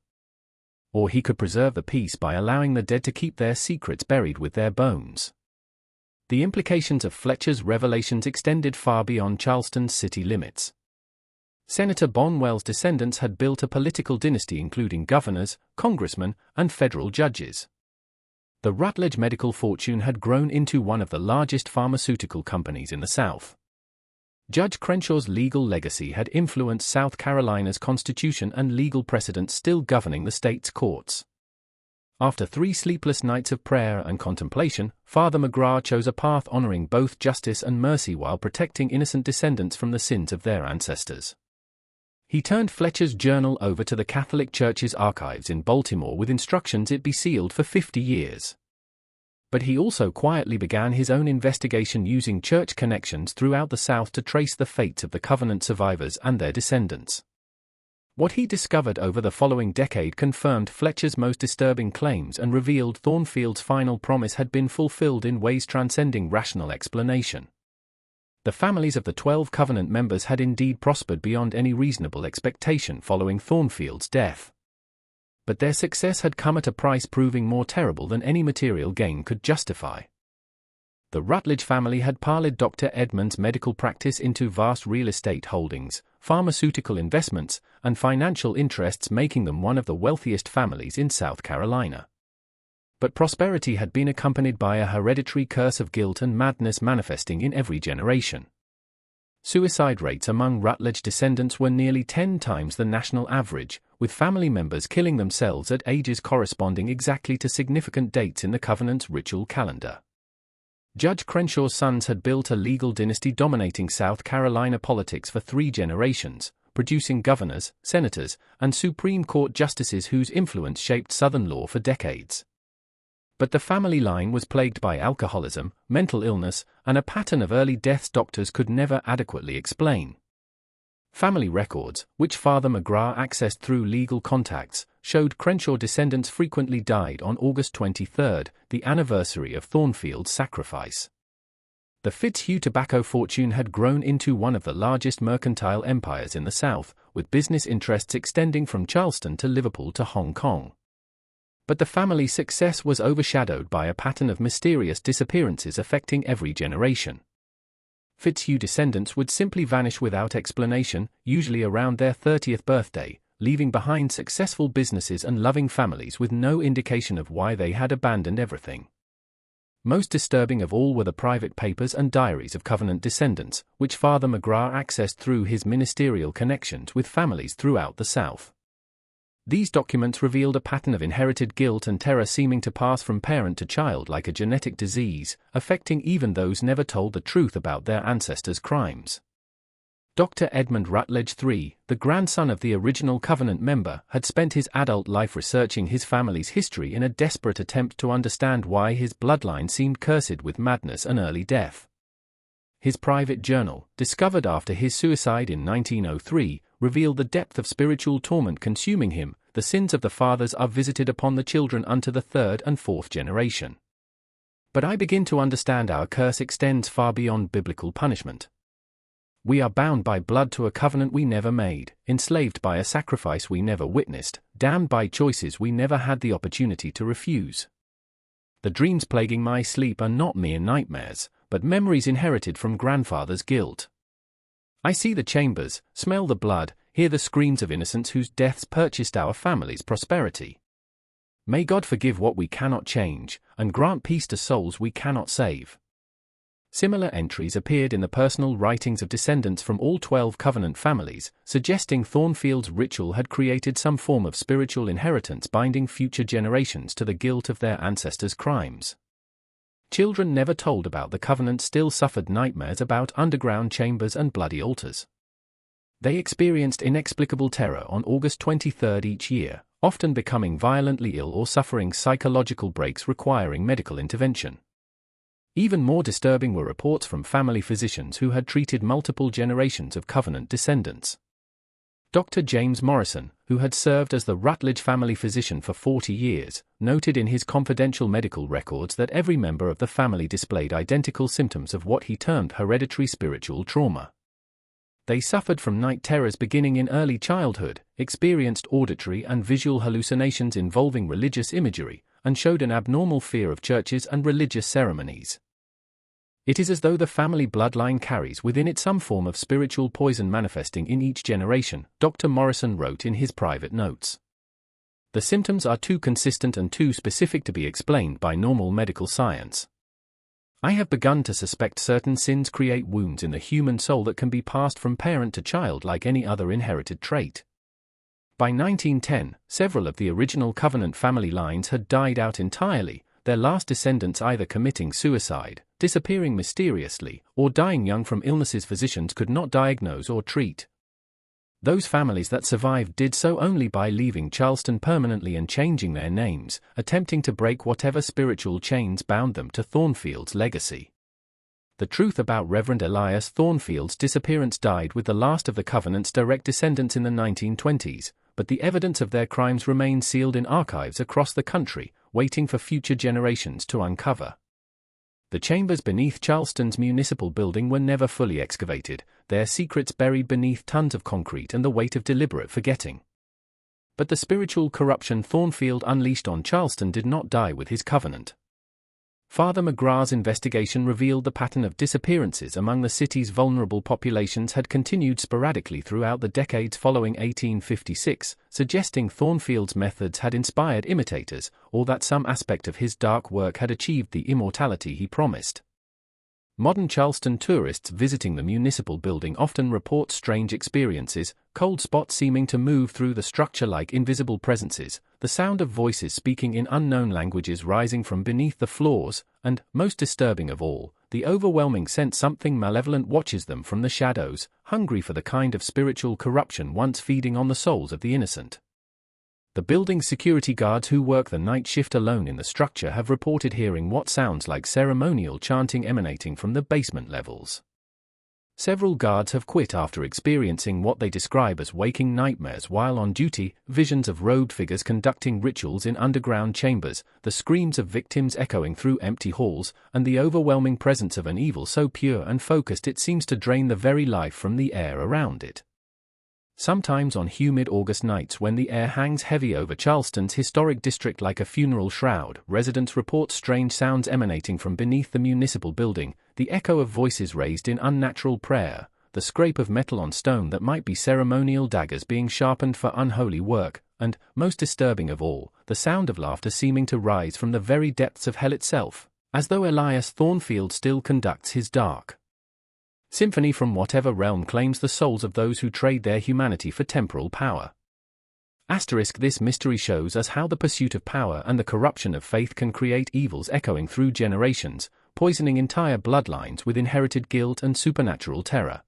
Or he could preserve the peace by allowing the dead to keep their secrets buried with their bones. The implications of Fletcher's revelations extended far beyond Charleston's city limits. Senator Bonwell's descendants had built a political dynasty including governors, congressmen, and federal judges. The Rutledge medical fortune had grown into one of the largest pharmaceutical companies in the South. Judge Crenshaw's legal legacy had influenced South Carolina's constitution and legal precedents still governing the state's courts. After 3 sleepless nights of prayer and contemplation, Father McGrath chose a path honoring both justice and mercy while protecting innocent descendants from the sins of their ancestors. He turned Fletcher's journal over to the Catholic Church's archives in Baltimore with instructions it be sealed for 50 years. But he also quietly began his own investigation using church connections throughout the South to trace the fates of the Covenant survivors and their descendants. What he discovered over the following decade confirmed Fletcher's most disturbing claims and revealed Thornfield's final promise had been fulfilled in ways transcending rational explanation. The families of the 12 Covenant members had indeed prospered beyond any reasonable expectation following Thornfield's death. But their success had come at a price proving more terrible than any material gain could justify. The Rutledge family had parlayed Dr. Edmund's medical practice into vast real estate holdings, pharmaceutical investments, and financial interests, making them one of the wealthiest families in South Carolina. But prosperity had been accompanied by a hereditary curse of guilt and madness manifesting in every generation. Suicide rates among Rutledge descendants were nearly 10 times the national average, with family members killing themselves at ages corresponding exactly to significant dates in the Covenant's ritual calendar. Judge Crenshaw's sons had built a legal dynasty dominating South Carolina politics for 3 generations, producing governors, senators, and Supreme Court justices whose influence shaped Southern law for decades. But the family line was plagued by alcoholism, mental illness, and a pattern of early deaths doctors could never adequately explain. Family records, which Father McGrath accessed through legal contacts, showed Crenshaw descendants frequently died on August 23, the anniversary of Thornfield's sacrifice. The Fitzhugh tobacco fortune had grown into one of the largest mercantile empires in the South, with business interests extending from Charleston to Liverpool to Hong Kong. But the family's success was overshadowed by a pattern of mysterious disappearances affecting every generation. Fitzhugh descendants would simply vanish without explanation, usually around their 30th birthday, leaving behind successful businesses and loving families with no indication of why they had abandoned everything. Most disturbing of all were the private papers and diaries of Covenant descendants, which Father McGrath accessed through his ministerial connections with families throughout the South. These documents revealed a pattern of inherited guilt and terror seeming to pass from parent to child like a genetic disease, affecting even those never told the truth about their ancestors' crimes. Dr. Edmund Rutledge III, the grandson of the original Covenant member, had spent his adult life researching his family's history in a desperate attempt to understand why his bloodline seemed cursed with madness and early death. His private journal, discovered after his suicide in 1903, revealed the depth of spiritual torment consuming him. The sins of the fathers are visited upon the children unto the 3rd and 4th generation. But I begin to understand our curse extends far beyond biblical punishment. We are bound by blood to a covenant we never made, enslaved by a sacrifice we never witnessed, damned by choices we never had the opportunity to refuse. The dreams plaguing my sleep are not mere nightmares, but memories inherited from grandfather's guilt. I see the chambers, smell the blood, hear the screams of innocents whose deaths purchased our family's prosperity. May God forgive what we cannot change, and grant peace to souls we cannot save. Similar entries appeared in the personal writings of descendants from all 12 Covenant families, suggesting Thornfield's ritual had created some form of spiritual inheritance binding future generations to the guilt of their ancestors' crimes. Children never told about the Covenant still suffered nightmares about underground chambers and bloody altars. They experienced inexplicable terror on August 23 each year, often becoming violently ill or suffering psychological breaks requiring medical intervention. Even more disturbing were reports from family physicians who had treated multiple generations of Covenant descendants. Dr. James Morrison, who had served as the Rutledge family physician for 40 years, noted in his confidential medical records that every member of the family displayed identical symptoms of what he termed hereditary spiritual trauma. They suffered from night terrors beginning in early childhood, experienced auditory and visual hallucinations involving religious imagery, and showed an abnormal fear of churches and religious ceremonies. It is as though the family bloodline carries within it some form of spiritual poison manifesting in each generation, Dr. Morrison wrote in his private notes. The symptoms are too consistent and too specific to be explained by normal medical science. I have begun to suspect certain sins create wounds in the human soul that can be passed from parent to child like any other inherited trait. By 1910, several of the original Covenant family lines had died out entirely, their last descendants either committing suicide, disappearing mysteriously, or dying young from illnesses physicians could not diagnose or treat. Those families that survived did so only by leaving Charleston permanently and changing their names, attempting to break whatever spiritual chains bound them to Thornfield's legacy. The truth about Reverend Elias Thornfield's disappearance died with the last of the Covenant's direct descendants in the 1920s, but the evidence of their crimes remains sealed in archives across the country, waiting for future generations to uncover. The chambers beneath Charleston's municipal building were never fully excavated, their secrets buried beneath tons of concrete and the weight of deliberate forgetting. But the spiritual corruption Thornfield unleashed on Charleston did not die with his covenant. Father McGrath's investigation revealed the pattern of disappearances among the city's vulnerable populations had continued sporadically throughout the decades following 1856, suggesting Thornfield's methods had inspired imitators, or that some aspect of his dark work had achieved the immortality he promised. Modern Charleston tourists visiting the municipal building often report strange experiences, cold spots seeming to move through the structure like invisible presences, the sound of voices speaking in unknown languages rising from beneath the floors, and, most disturbing of all, the overwhelming sense something malevolent watches them from the shadows, hungry for the kind of spiritual corruption once feeding on the souls of the innocent. The building's security guards who work the night shift alone in the structure have reported hearing what sounds like ceremonial chanting emanating from the basement levels. Several guards have quit after experiencing what they describe as waking nightmares while on duty, visions of robed figures conducting rituals in underground chambers, the screams of victims echoing through empty halls, and the overwhelming presence of an evil so pure and focused it seems to drain the very life from the air around it. Sometimes on humid August nights when the air hangs heavy over Charleston's historic district like a funeral shroud, residents report strange sounds emanating from beneath the municipal building, the echo of voices raised in unnatural prayer, the scrape of metal on stone that might be ceremonial daggers being sharpened for unholy work, and, most disturbing of all, the sound of laughter seeming to rise from the very depths of hell itself, as though Elias Thornfield still conducts his dark symphony from whatever realm claims the souls of those who trade their humanity for temporal power. This mystery shows us how the pursuit of power and the corruption of faith can create evils echoing through generations, poisoning entire bloodlines with inherited guilt and supernatural terror.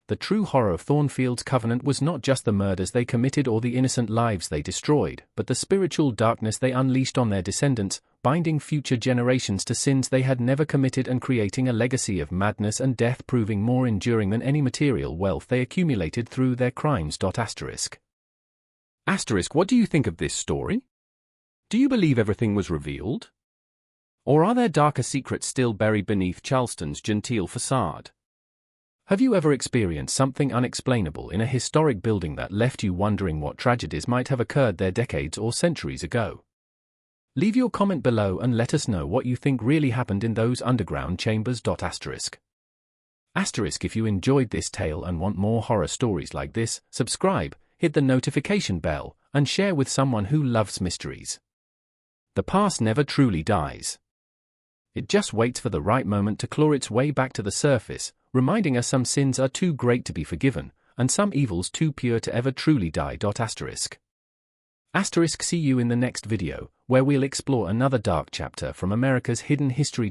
The true horror of Thornfield's covenant was not just the murders they committed or the innocent lives they destroyed, but the spiritual darkness they unleashed on their descendants, binding future generations to sins they had never committed and creating a legacy of madness and death proving more enduring than any material wealth they accumulated through their crimes. What do you think of this story? Do you believe everything was revealed? Or are there darker secrets still buried beneath Charleston's genteel facade? Have you ever experienced something unexplainable in a historic building that left you wondering what tragedies might have occurred there decades or centuries ago? Leave your comment below and let us know what you think really happened in those underground chambers. If you enjoyed this tale and want more horror stories like this, subscribe, hit the notification bell, and share with someone who loves mysteries. The past never truly dies. It just waits for the right moment to claw its way back to the surface, reminding us some sins are too great to be forgiven, and some evils too pure to ever truly die. See you in the next video, where we'll explore another dark chapter from America's hidden history.